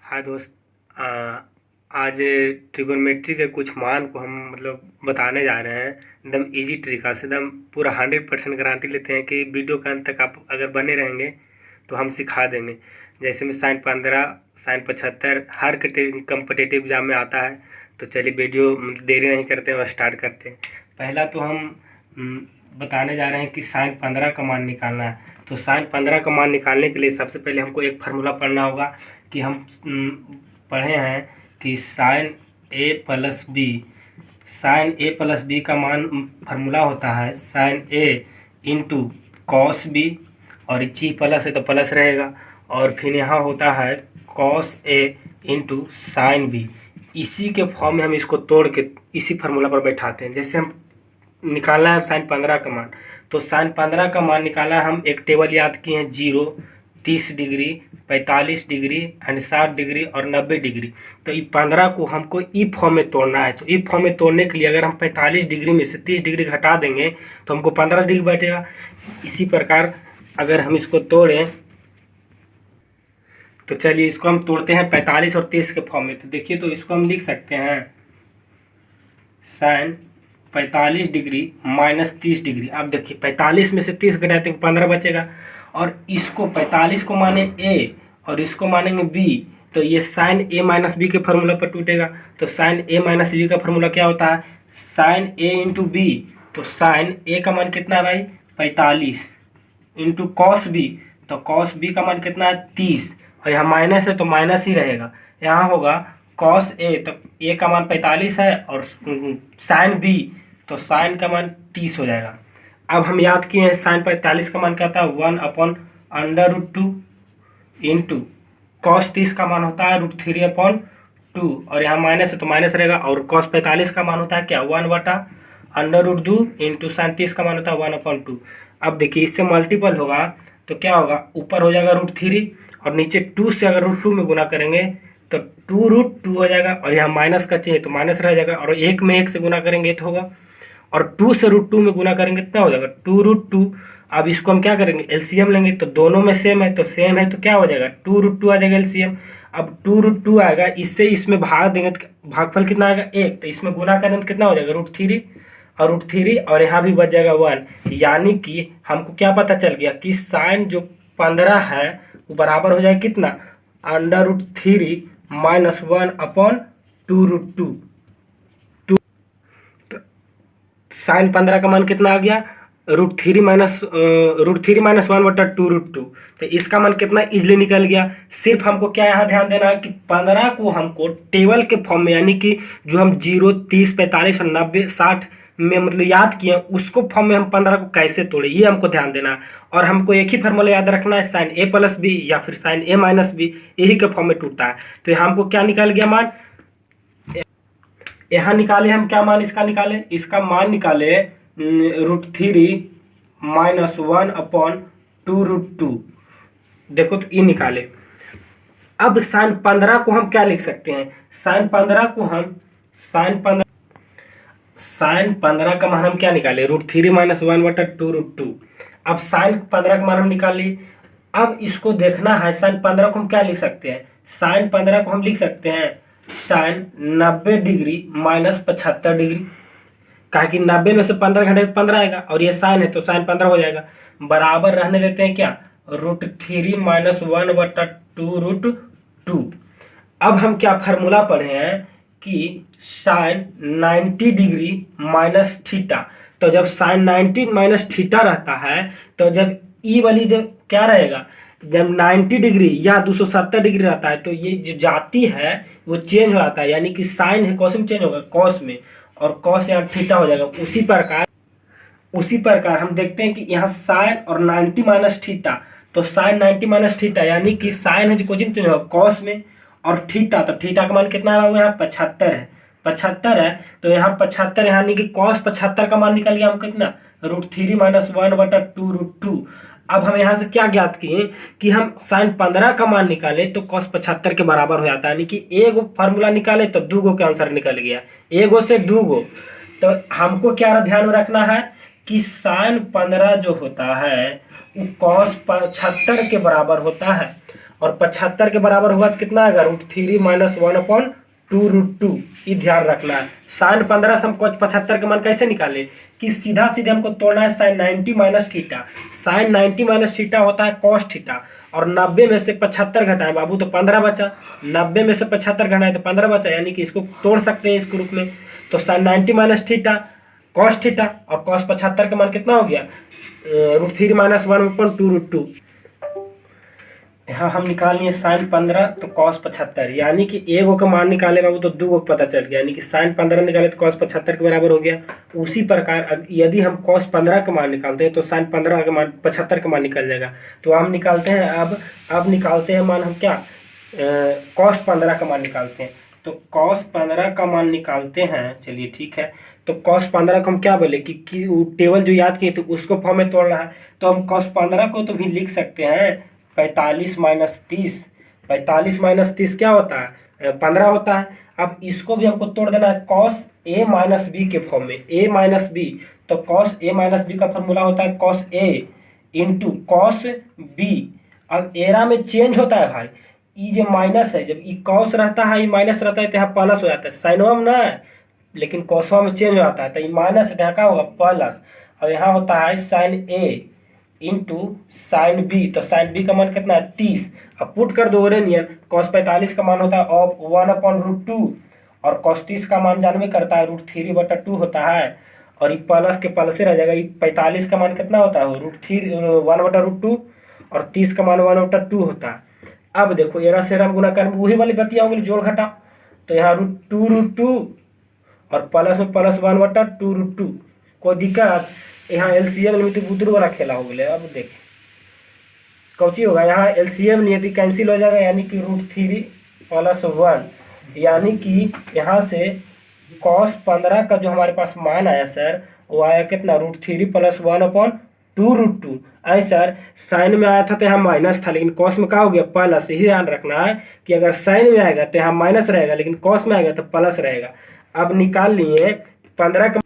हाँ दोस्त। आ, आज ट्रिगोनोमेट्री के कुछ मान को हम बताने जा रहे हैं। एकदम इजी तरीका से, एकदम पूरा 100% गारंटी लेते हैं कि वीडियो के अंत तक आप अगर बने रहेंगे तो हम सिखा देंगे। जैसे में sin 15 sin 75 हर कम्पिटेटिव एग्जाम में आता है। तो चलिए वीडियो देरी नहीं करते हैं और स्टार्ट करते हैं। पहला तो हम बताने जा रहे हैं कि sin 15 का मान निकालना है। तो sin 15 का मान निकालने के लिए सबसे पहले हमको एक फार्मूला पढ़ना होगा कि हम पढ़े हैं कि साइन ए प्लस बी का मान फार्मूला होता है साइन ए इंटू कॉस बी, और ची प्लस है तो प्लस रहेगा, और फिर यहाँ होता है cos A into sine B. इसी के फॉर्म में हम इसको तोड़ के इसी फार्मूला पर बैठाते हैं। जैसे हम निकालना है sin 15 का मान, तो sin 15 का मान निकालना है। हम एक टेबल याद किए हैं 0, 30 डिग्री, 45 डिग्री एंड 60 डिग्री और 90 डिग्री। तो ये 15 को हमको ई फॉर्म में तोड़ना है। तो ई फॉर्म में तोड़ने के लिए अगर हम 45 डिग्री में से 30 डिग्री घटा देंगे तो हमको 15 डिग्री बैठेगा। इसी प्रकार अगर हम इसको तोड़ें तो चलिए इसको हम तोड़ते हैं 45 और 30 के फॉर्म में। तो देखिए, तो इसको हम लिख सकते हैं sin 45 डिग्री माइनस 30 डिग्री। अब देखिए 45 में से 30 घटाते हैं 15 बचेगा, और इसको 45 को माने ए और इसको मानेंगे बी, तो ये साइन ए माइनस बी के फार्मूला पर टूटेगा। तो साइन ए माइनस बी का फार्मूला क्या होता है? साइन ए इंटू बी। तो साइन ए का मान कितना है भाई? 45 इंटू कॉस बी, तो कॉस बी का मान कितना है? 30, और यहाँ माइनस है तो माइनस ही रहेगा। यहाँ होगा कॉस ए, तो ए का मान 45 है, और साइन बी तो साइन का मान 30 हो जाएगा। अब हम याद किए हैं साइन 45 का मान क्या था? 1/√2 इंटू कॉस 30 का मान होता है √3/2, और यहाँ माइनस है तो माइनस रहेगा, और कॉस 45 का मान होता है क्या? 1/√2 इंटू साइन 30 का मान होता है 1/2। अब देखिए इससे मल्टीपल होगा तो क्या होगा? ऊपर हो जाएगा √3 और नीचे 2 से अगर √2 में गुना करेंगे तो 2√2 हो जाएगा, और यहाँ माइनस का चाहिए तो माइनस रह जाएगा, और 1 में 1 से गुना करेंगे तो होगा, और 2 से √2 में गुना करेंगे कितना हो जाएगा? 2√2। अब इसको हम क्या करेंगे? एलसीएम लेंगे, तो दोनों में सेम है तो सेम है तो क्या हो जाएगा? 2√2 आ जाएगा एलसीएम। अब 2√2 आएगा, इससे इसमें भाग देंगे तो भागफल कितना आएगा? 1, तो इसमें गुना करेंगे तो कितना हो जाएगा? √3 और √3, और यहाँ भी बच जाएगा 1। यानी कि हमको क्या पता चल गया कि साइन जो 15 है वो बराबर हो जाएगा कितना? √3 माइनस 1/2√2। साइन 15 का मान कितना आ गया? √3 माइनस 1/2√2। तो इसका मान कितना इजीली निकल गया। सिर्फ हमको क्या यहाँ ध्यान देना है कि 15 को हमको टेबल के फॉर्म में, यानी कि जो हम 0, 30, 45 और 90, 60 में याद किए उसको फॉर्म में हम 15 को कैसे तोड़े, ये हमको ध्यान देना है। और हमको एक ही फार्मूला याद रखना है, साइन ए प्लस बी या फिर साइन ए माइनस बी, यही के फॉर्म में टूटता है। तो यहाँ हमको क्या निकल गया मान? यहाँ निकाले हम क्या मान इसका निकाले? इसका मान निकाले √3 माइनस 1/2√2। देखो तो ये निकाले। अब साइन 15 को हम क्या लिख सकते हैं? साइन 15 का मान हम क्या निकाले? √3 माइनस 1/2√2। अब साइन 15 का मान हम निकाल लिए। अब इसको देखना है साइन 15 को हम क्या लिख सकते हैं? साइन 15 को हम लिख सकते हैं साइन 90 डिग्री माइनस 75 डिग्री। कहा कि 90 में से 15 घंटे 15 आएगा, और ये साइन है तो साइन 15 हो जाएगा। बराबर रहने देते हैं क्या? √3 माइनस 1/2√2। अब हम क्या फार्मूला पढ़े हैं कि साइन 90 डिग्री माइनस थीटा। तो जब साइन 90 माइनस थीटा रहता है तो जब ई वाली जब क्या रहेगा? जब 90 डिग्री या 270 डिग्री रहता है तो ये जो जाती है वो चेंज हो जाता है, यानी कि साइन है कौन में चेंज होगा? कॉस में, और कॉस यहाँ थीटा हो जाएगा। उसी प्रकार हम देखते हैं कि यहाँ साइन और 90 माइनस थीटा, तो साइन 90 माइनस थीटा यानी कि साइन है जो कोचिंग चेंज होगा कॉस में, और थीटा, तो थीटा का मान कितना है? यहाँ 75 है। 75 है तो यहाँ 75 यानी कि कॉस 75 का मान निकल गया हम कितना? √3 माइनस 1/2√2। अब हम यहाँ से क्या ज्ञात किए कि हम साइन 15 का मान निकाले तो कॉस 75 के बराबर हो जाता है, यानी कि एक फार्मूला निकाले तो 2 के आंसर निकल गया, 1 से 2। तो हमको क्या ध्यान में रखना है कि साइन 15 जो होता है वो कॉस 75 के बराबर होता है, और 75 के बराबर होगा तो कितना आएगा √3 - 1/2√2। ये ध्यान रखना है। साइन 15 से हम cos 75 का मान कैसे निकाले कि सीधा सीधे हमको तोड़ना है साइन 90 - थीटा। साइन 90 - थीटा होता है cos थीटा, और 90 में से 75 घटाए बाबू तो 15 बचा। 90 में से 75 घटाए तो 15 बचा, यानी कि इसको तोड़ सकते हैं इस ग्रुप में। तो साइन 90 - थीटा cos थीटा, और cos 75 का मान कितना हो गया √3 - 1/2√2। यहाँ हम निकाल लिए साइन 15 तो cos 75, यानी कि एक का मान निकाले बाबू तो दो पता चल गया, यानी कि साइन 15 निकाले तो cos 75 के बराबर हो गया। उसी प्रकार यदि हम cos 15 का मान निकालते हैं तो साइन 15 का मान 75 का मान निकल जाएगा। तो हम निकालते हैं अब निकालते हैं मान हम क्या cos 15 का मान निकालते हैं। तो cos 15 का मान निकालते हैं, चलिए ठीक है। तो cos 15 को हम क्या बोले कि टेबल जो याद किए तो उसको फॉर्म में तोड़ रहा है, तो हम cos 15 को तो भी लिख सकते हैं 45 - 30। 45 - 30 क्या होता है 15 होता है। अब इसको भी हमको तोड़ देना है cos a - b के फॉर्म में, a - b। तो cos a - b का फॉर्मूला होता है cos a into cos b। अब एरा में चेंज होता है भाई, ये जो माइनस है जब ये cos रहता है ये माइनस रहता है तो यहाँ प्लस हो जाता है। साइनवा में ना है लेकिन कॉसवा में चेंज हो जाता है, तो ये माइनस ढका होगा प्लस, और यहाँ होता है sine a into sine B. तो साइन बी का मान कितना है 30। अब पुट कर दो नियन, cos 45 का मान होता है 1/√2, और cos 30 का मान जानवे करता है √3/2 होता है, और ये प्लस के प्लस से रह जाएगा। ये 45 का मान कितना होता है √1/√2, और 30 का मान 1/2 होता है। अब देखो एरा से हम गुना कर वही वाली बतिया होगी जोड़ घटा, तो यहाँ √2 और प्लस में प्लस 1/2√2। कोई दिक्कत यहाँ एलसीएम में तो बुद्रू वाला खेला हो गया। अब देखें कौची होगा, यहाँ एलसीएम नहीं यदि कैंसिल हो जाएगा, यानी कि √3 + 1, यानी कि यहाँ से cos 15 का जो हमारे पास मान आया सर वो आया कितना √3 + 1/2√2। आई सर साइन में आया था तो यहाँ माइनस था, लेकिन cos में क्या हो गया प्लस। यही ध्यान रखना है कि अगर साइन में आएगा तो यहाँ माइनस रहेगा, लेकिन cos में आएगा तो प्लस रहेगा। अब निकाल लिए 15 का,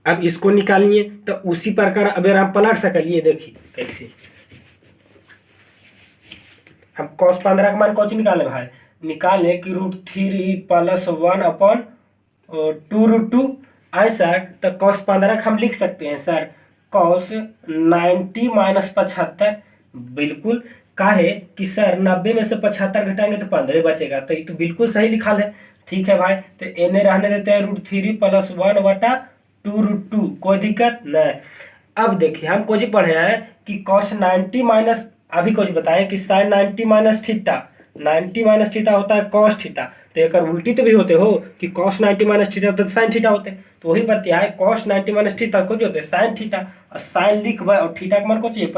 अब इसको निकालिए तो उसी प्रकार अगर हम पलट सकलिए, देखिए कैसे हम cos 15 का मान कौन निकाले भाई, निकाले कि √3 + 1/2√2। ऐसा तो cos 15 का हम लिख सकते हैं सर cos 90 - 75। बिल्कुल काहे कि सर 90 में से 75 घटाएंगे तो 15 बचेगा, तो ये तो बिल्कुल सही लिखा है। ठीक है भाई, तो इन्हें रहने देते हैं √3 + 1/2√2, कोई दिक्कत नहीं। अब देखिए हम कुछ पढ़े हैं कि cos 90 अभी कुछ बताएं कि sin 90 - थीटा, 90 - थीटा होता है cos थीटा, तो एक उल्टी तो भी होते हो कि cos 90 - थीटा तो sin थीटा होते, तो वही बताया है cos 90 - थीटा कुछ होते sin थीटा, और sin लिख भाई और थीटा का मान को चाहिए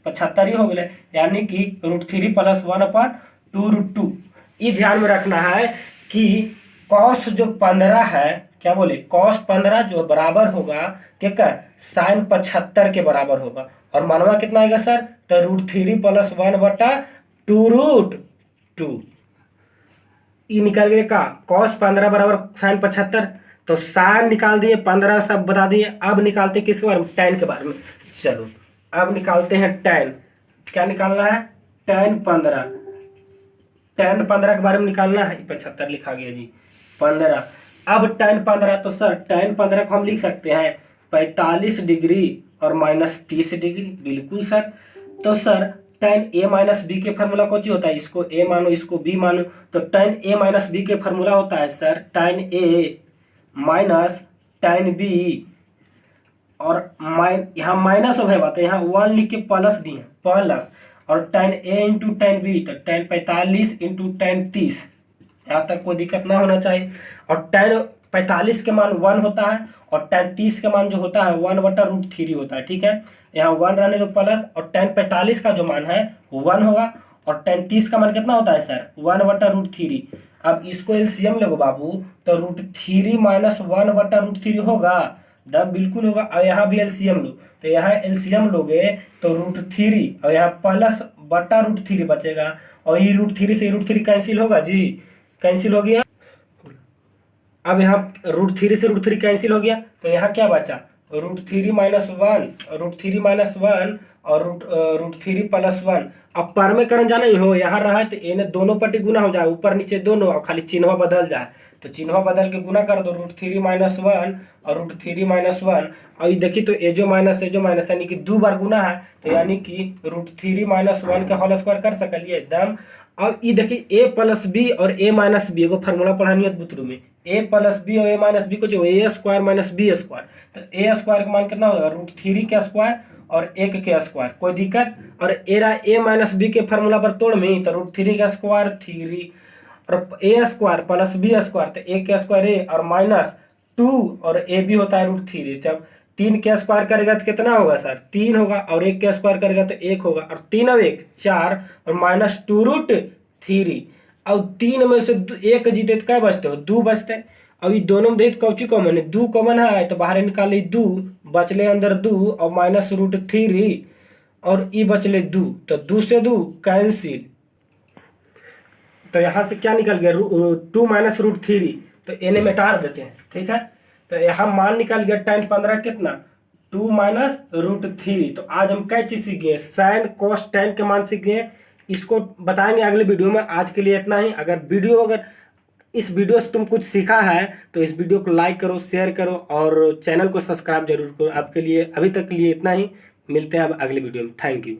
75 ही हो गए, यानी कि √3 + 1/2√2। ये ध्यान में रखना है कि cos जो 15 है, क्या बोले cos 15 जो बराबर होगा क्या कर sin 75 के बराबर होगा, और मानवा कितना आएगा सर तो √3 + 1/2√2। ये निकल गए का cos 15 बराबर sin 75, तो sin निकाल दिए 15 सब बता दिए। अब निकालते किसके बारे में tan के बारे में। चलो अब निकालते हैं tan, क्या निकालना है tan 15 के बारे में निकालना है। 75 लिखा गया जी 15। अब tan 15 तो सर tan 15 को हम लिख सकते हैं 45 डिग्री और -30 डिग्री। बिल्कुल सर, तो सर tan a - b के फार्मूला कौन सी होता है, इसको a मानो इसको b मानो, तो tan a - b के फार्मूला होता है sir tan a - tan b, और यहाँ माइनस हो गया बात है, यहाँ 1 लिख के प्लस दिए प्लस, और tan a into tan b, तो tan 45 इंटू tan 30। यहाँ तक कोई दिक्कत ना होना चाहिए। और tan 45 के मान 1 होता है, और tan 30 का मान जो होता है 1/√3 होता है। ठीक है, यहाँ 1 रहने दो प्लस, और tan 45 का जो मान है वो 1 होगा, और tan 30 का मान कितना होता है सर 1/√3। अब इसको एलसीएम लगो बाबू, तो √3 - 1/√3 होगा, दब बिल्कुल होगा। और यहाँ भी एलसीएम लो, तो यहाँ एलसीएम लोगे तो √3 और यहाँ प्लस बटा √3 बचेगा, और ये √3 से √3 कैंसिल होगा जी, कैंसिल हो गया। अब यहाँ √3 से √3 कैंसिल हो गया, तो यहाँ क्या बचा √3 - 1, √3 - 1 और √3 + 1। अब पर में करंट जाना ही हो, यहाँ रहा है तो ए ने दोनों पट्टी गुना हो जाए, ऊपर नीचे दोनों, और खाली चिन्ह बदल जाए तो चिन्ह बदल के गुना कर दो, √3 - 1 और √3 - 1। और ये देखिए तो ए जो माइनस यानी कि 2 बार गुना है, तो यानी कि √3 - 1 के होल स्क्वायर कर सकलिए एकदम। अब ये देखिए a + b और a - b एगो फार्मूला पढ़ानी है बुतरू में, a + b और a - b को जो a² - b², तो a² का मान कितना होगा, √3 के स्क्वायर और 1 के स्क्वायर, कोई दिक्कत। और एरा a - b के फार्मूला पर तोड़ में तो √3 का स्क्वायर 3 और a² + b², तो a के स्क्वायर a और -2 और a b होता है √3। जब 3 के स्क्वायर करेगा तो कितना होगा सर, 3 होगा, और 1 के स्क्वायर करेगा तो 1 होगा, और 3 और 1 4 और -2√3। अब 3 में से 1 जीते तो क्या बचते हो, 2 बचते। अब ये दोनों में दे कौची कॉमन है, 2 कॉमन है, तो बाहर निकाली 2, बचले अंदर 2 और -√3 और ई बचले 2, तो 2 से 2 कैंसिल। तो यहाँ से क्या निकल गया, 2 - √3, तो इन्हें मिटा देते हैं, ठीक है। तो यहाँ मान निकल गया tan 15 कितना, 2 - √3। तो आज हम क्या चीज सीख गए, साइन कोस tan के मान सीख गए। इसको बताएंगे अगले वीडियो में, आज के लिए इतना ही। अगर इस वीडियो से तुम कुछ सीखा है तो इस वीडियो को लाइक करो, शेयर करो और चैनल को सब्सक्राइब जरूर करो। आपके लिए अभी तक के लिए इतना ही, मिलते हैं अब अगले वीडियो में। Thank you.